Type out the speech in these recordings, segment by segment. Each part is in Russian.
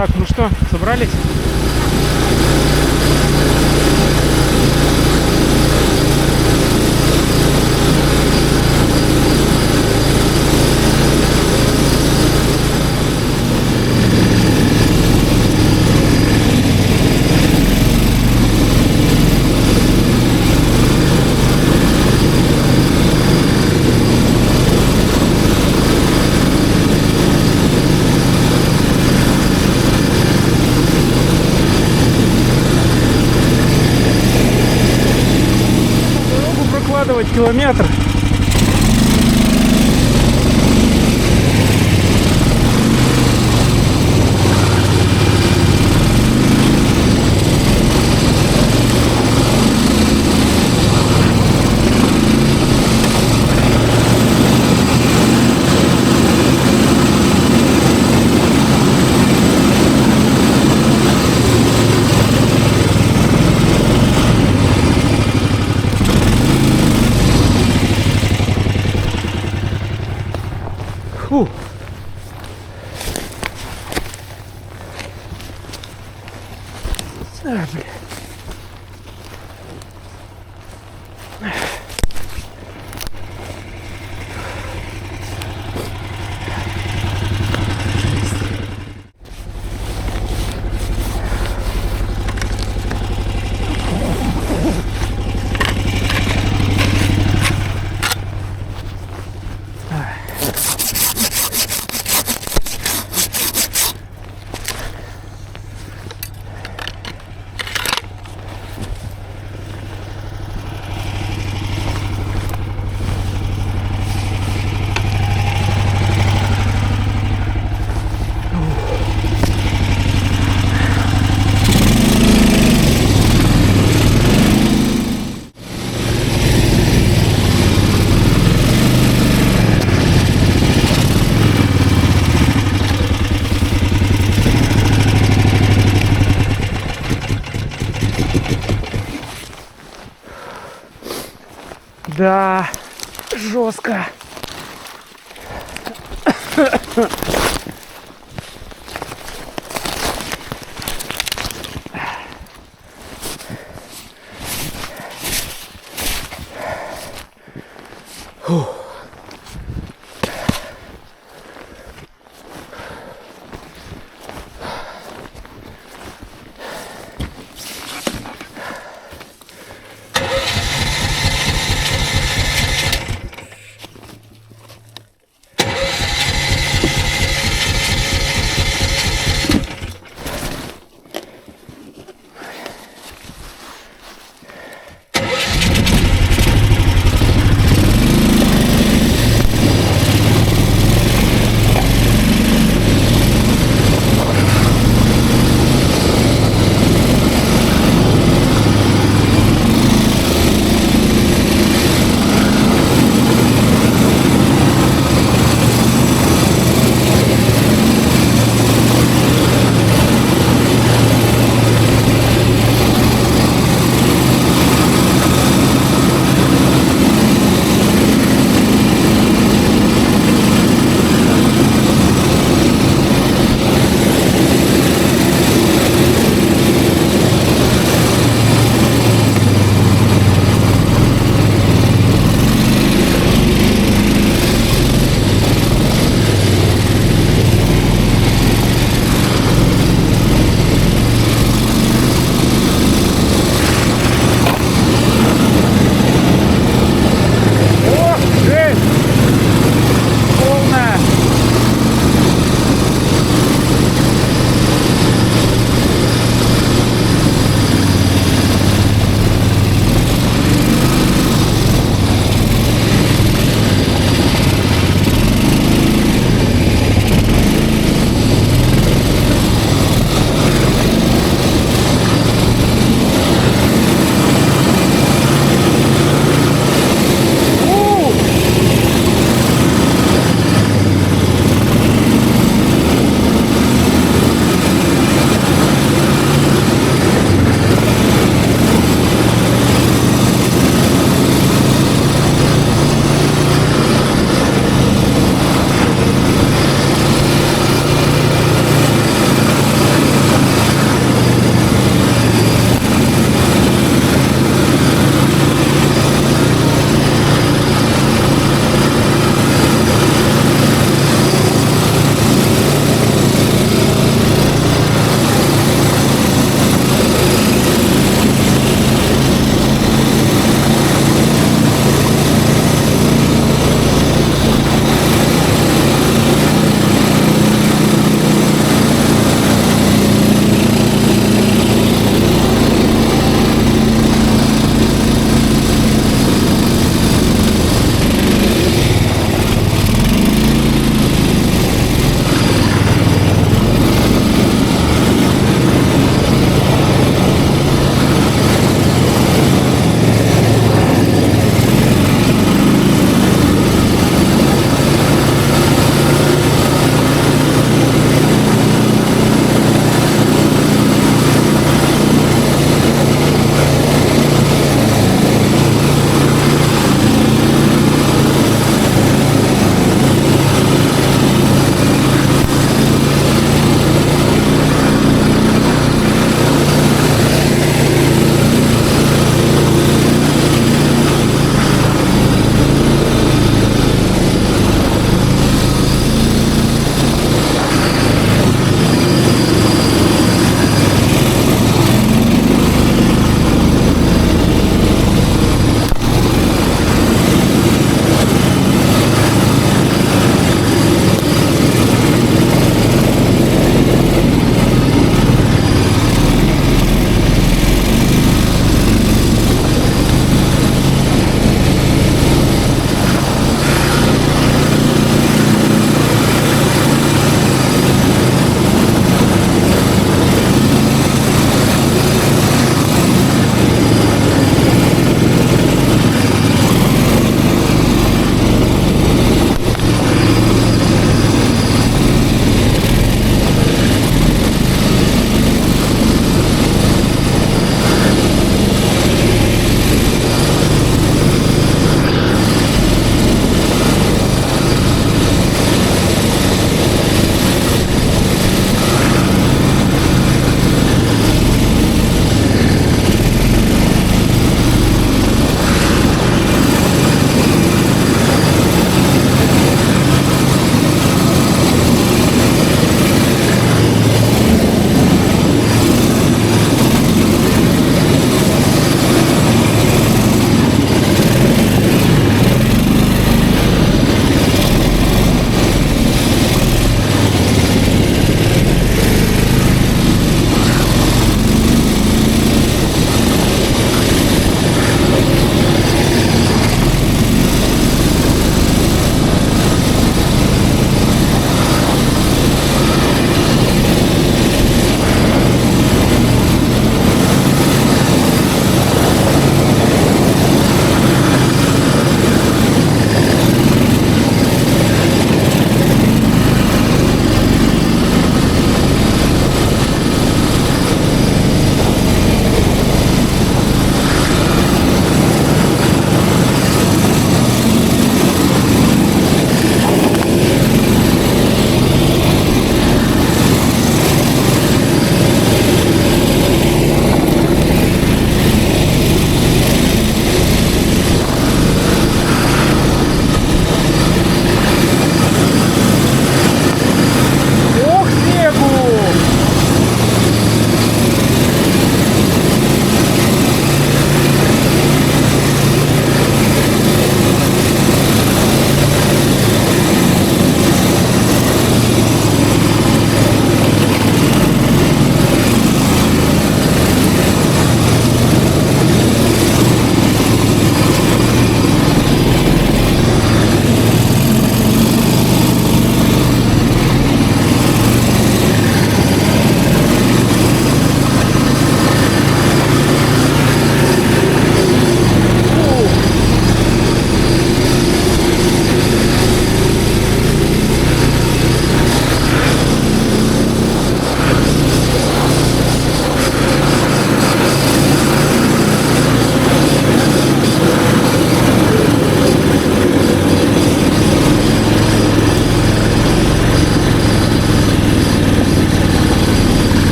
Так, ну что, собрались? Километр. Фу. А, блин. Да, жестко. Фух.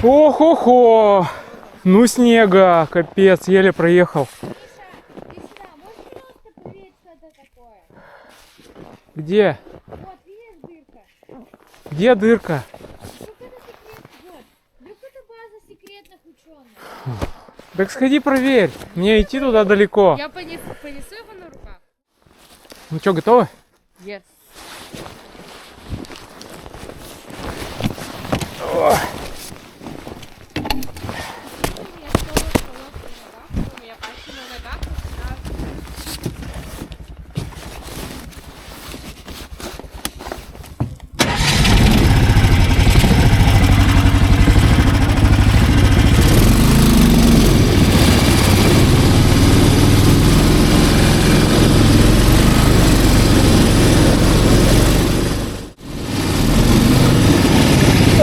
Ох-охо! Ну снега, капец, еле проехал. Где? Вот, видишь дырка? Где дырка? Вдруг это база секретных ученых. Так сходи проверь. Мне идти туда далеко. Я понесу его на руках. Ну что, готовы? Yes. О.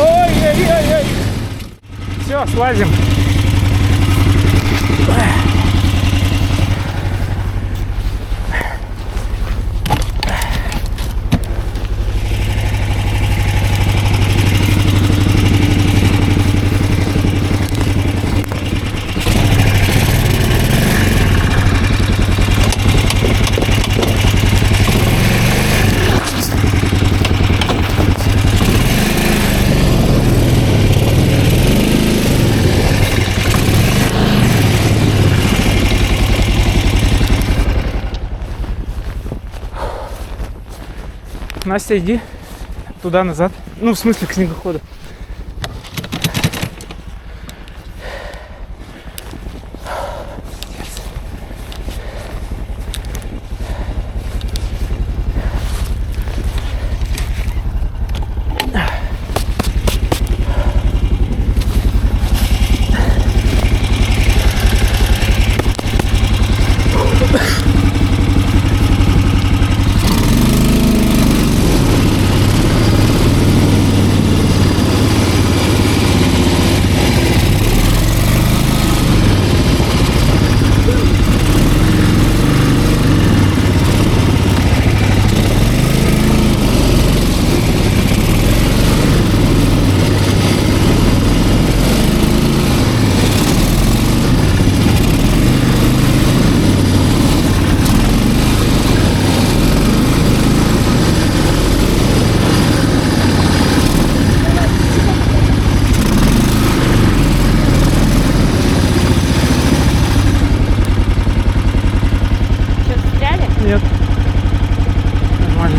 Ой-ой-ой-ой. Все, слазим. Настя, иди туда назад. Ну, в смысле, к снегоходу. Нет. Нормально.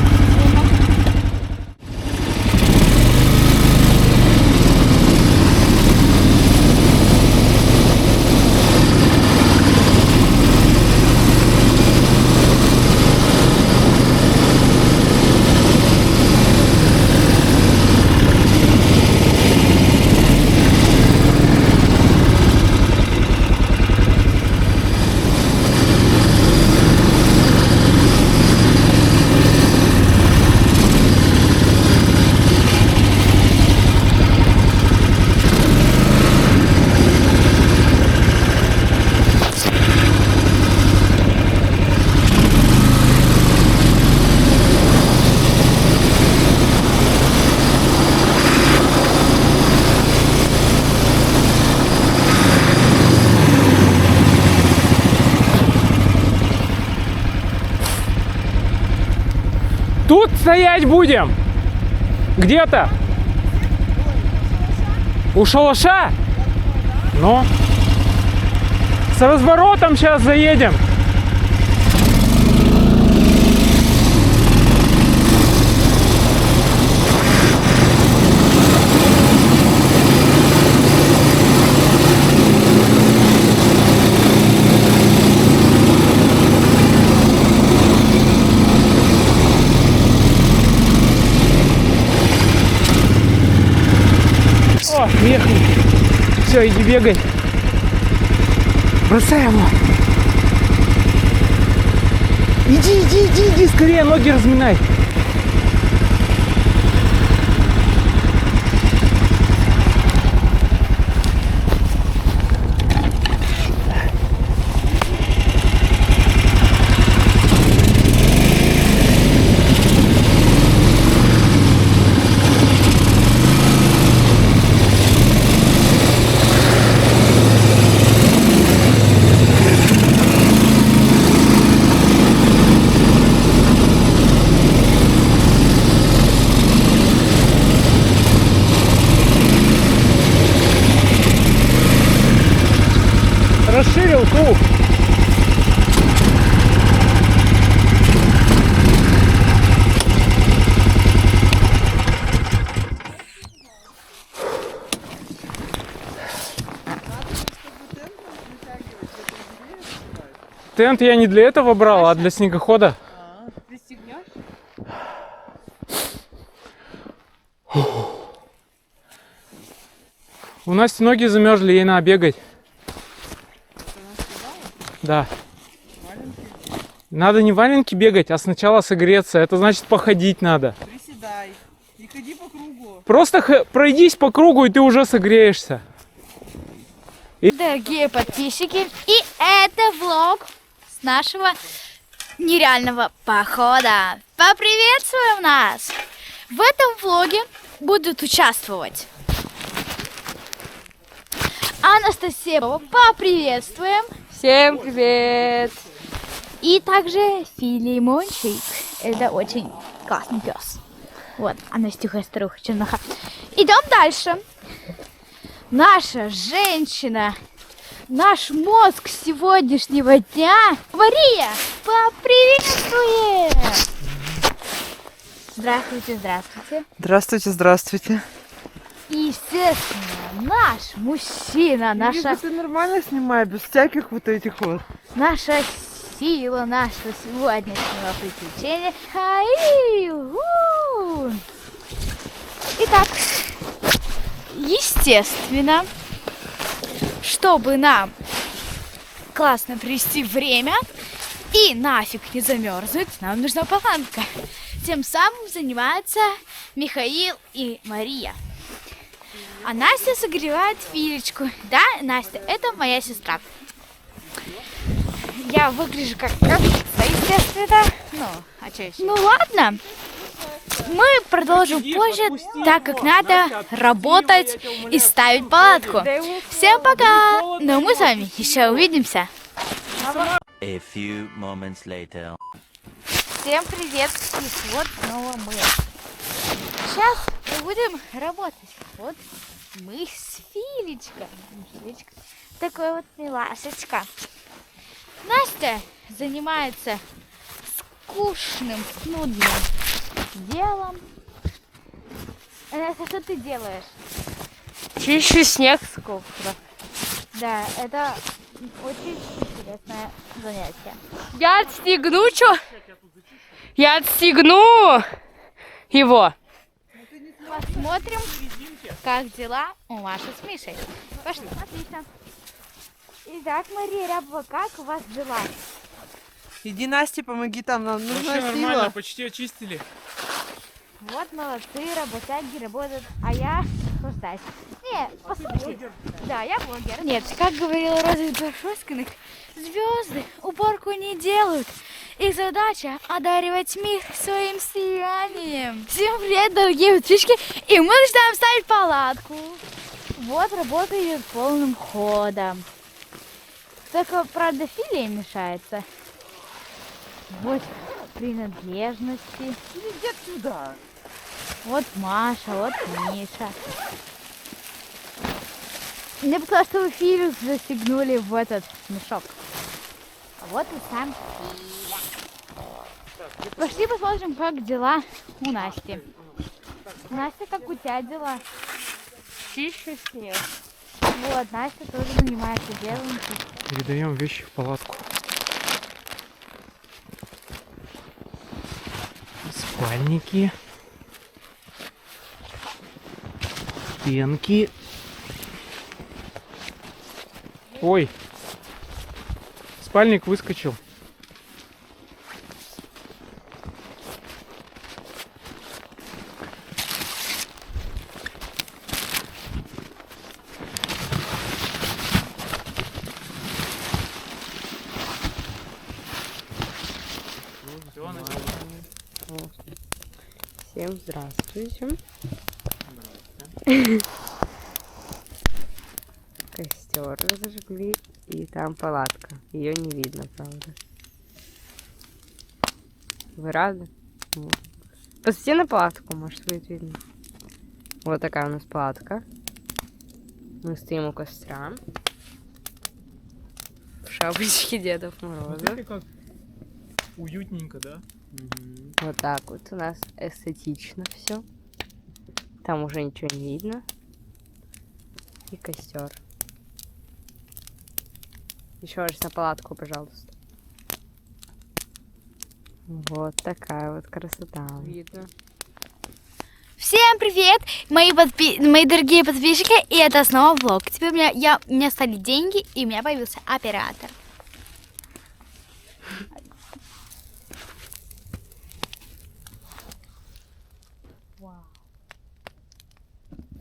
Тут стоять будем? Где-то? У шалаша? Ну? С разворотом сейчас заедем. О, ехали. Все, иди бегай. Бросай его. Иди, скорее ноги разминай. увидел круг. Тент я не для этого брал, а для снегохода. Пристегнешь? У Насти ноги замерзли, ей надо бегать. Да. Валенки? Надо не валенки бегать, а сначала согреться. Это значит походить надо. Приседай. И ходи по кругу. Просто пройдись по кругу, и ты уже согреешься. Дорогие подписчики, и это влог с нашего нереального похода. Поприветствуем нас! В этом влоге будут участвовать Анастасия, поприветствуем. Всем привет! И также Филимончик. Это очень классный пес. Вот, а Настюха старуха черноха. Идем дальше. Наша женщина, наш мозг сегодняшнего дня, Мария, поприветствуем! Здравствуйте, здравствуйте. Здравствуйте, здравствуйте. И, естественно, наш мужчина, наша, Ты нормально снимай, без всяких вот этих вот. наша сила нашего сегодняшнего приключения. Ай-у-у. Итак, естественно, чтобы нам классно провести время и нафиг не замерзнуть, нам нужна палатка. Тем самым занимаются Михаил и Мария. А Настя согревает Филечку. Да, Настя, это моя сестра. Я выгляжу как овца, естественно. Ну ладно. Мы продолжим позже, так как надо работать и ставить палатку. Всем пока! Но мы с вами еще увидимся. A few moments later. Всем привет! И вот снова мы. Сейчас мы будем работать. Вот мы с Филечкой. Филечка такой вот милашечка. Настя занимается скучным, нудным делом. Настя, что ты делаешь? Чищу снег с ковра. Да, это очень интересное занятие. Я отстегну, что? Я отстегну его. Посмотрим, как дела у Маши с Мишей. Пошли, отлично. Итак, Мария Рябова, как у вас дела? Иди, Насте, помоги там, нам Вообще нужна нормально, сила. почти очистили. Вот молодцы, работяги работают, а я хвостаюсь. Не, послушай. Да, я блогер. Нет, как говорила Роза из Баршоскиных, звезды уборку не делают. Их задача одаривать мир своим сиянием. Всем привет, дорогие подписчики, и мы начинаем ставить палатку. Вот работа идет полным ходом. Только, правда, Филия мешается. Вот принадлежности. Иди отсюда. Вот Маша, вот Миша. Мне показалось, что вы Филю застегнули в этот мешок. А вот и сам Филя. Пошли посмотрим, как дела у Насти. Настя, как у тебя дела? Чищу снег. Вот, Настя тоже занимается делом. Передаем вещи в палатку. Спальники. Пенки. Ой. Спальник выскочил. Всем здравствуйте. Костер разожгли, и там палатка. Ее не видно, правда. Вы рады? Вот. Посмотрите на палатку, может, будет видно. Вот такая у нас палатка. Мы стоим у костра. шапочки Дедов Морозов. Смотрите, как уютненько, да? Вот так вот у нас эстетично все. Там уже ничего не видно. И костер. Еще раз на палатку, пожалуйста. Вот такая вот красота. Видно. Всем привет, мои дорогие подписчики, и это снова влог. Теперь у меня стали деньги, и у меня появился оператор.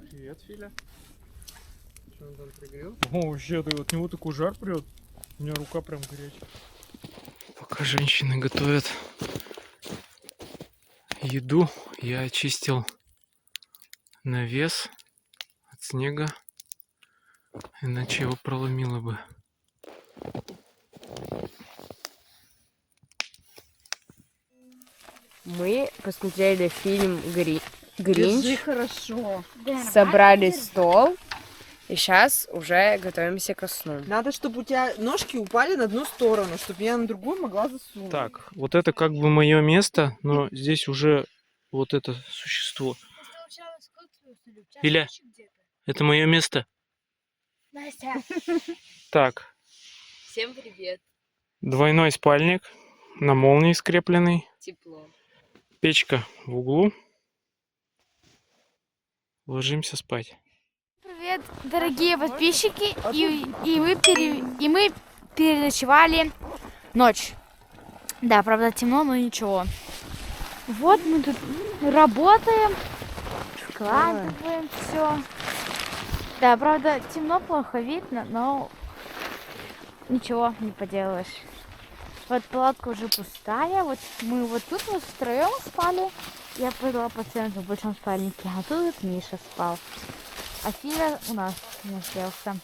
Привет, Филя. Что он там пригрел? О, вообще, от него такой жар прет. У меня рука прям горячая. Пока женщины готовят еду, я очистил навес от снега, иначе его проломило бы. Мы посмотрели фильм Держи Гринч, хорошо. собрали стол, и сейчас уже готовимся ко сну. Надо, чтобы у тебя ножки упали на одну сторону, чтобы я на другую могла засунуть. Так, вот это как бы мое место, но здесь уже вот это существо. Иля, это мое место. Настя. Так, Всем привет. двойной спальник на молнии скрепленный. Тепло. Печка в углу. Ложимся спать. Привет, дорогие подписчики, и мы переночевали ночь. Да, правда темно, но ничего. Вот мы тут работаем, складываем все. Да, правда темно, плохо видно, но ничего не поделаешь. Вот палатка уже пустая, вот мы вот тут вот втроем спали. Я была по центру в большом спальнике, а тут вот Миша спал. А Филя у нас не селся.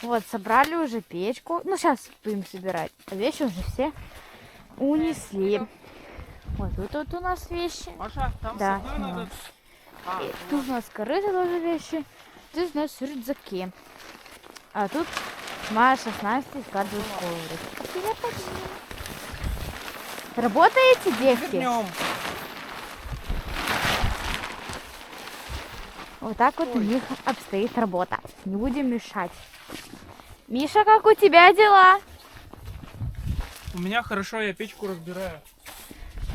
Вот, собрали уже печку. Ну, сейчас будем собирать. А вещи уже все унесли. Вот тут вот у нас вещи. Маша, там Да, и тут у нас корыто тоже вещи. Тут у нас рюкзаки. А тут Маша с Настей складывают коврик. Работаете, девки? Вернем. Вот так вот у них обстоит работа. Не будем мешать. Миша, как у тебя дела? У меня хорошо, я печку разбираю.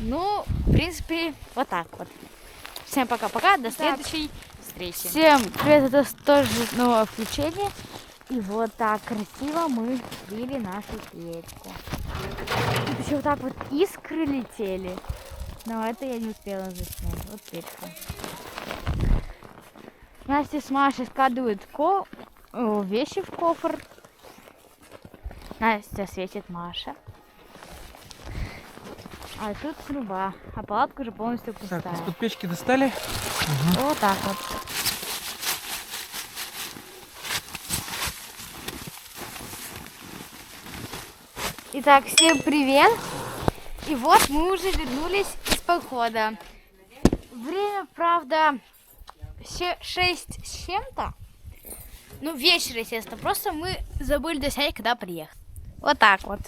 Ну, в принципе, вот так вот. Всем пока-пока, до следующей встречи. Всем привет, это тоже новое включение. И вот так красиво мы слили нашу печку. И еще вот так вот искры летели. Но это я не успела заснять. Вот печка. Настя с Машей складывают вещи в кофр. Настя светит Маша. А тут труба. А палатка уже полностью пустая. Так, из-под печки достали. Вот так вот. Итак, всем привет. И вот мы уже вернулись из похода. Время, правда, 6 с чем-то. Ну, вечер, естественно. Просто мы забыли доснять, когда приехали. Вот так вот.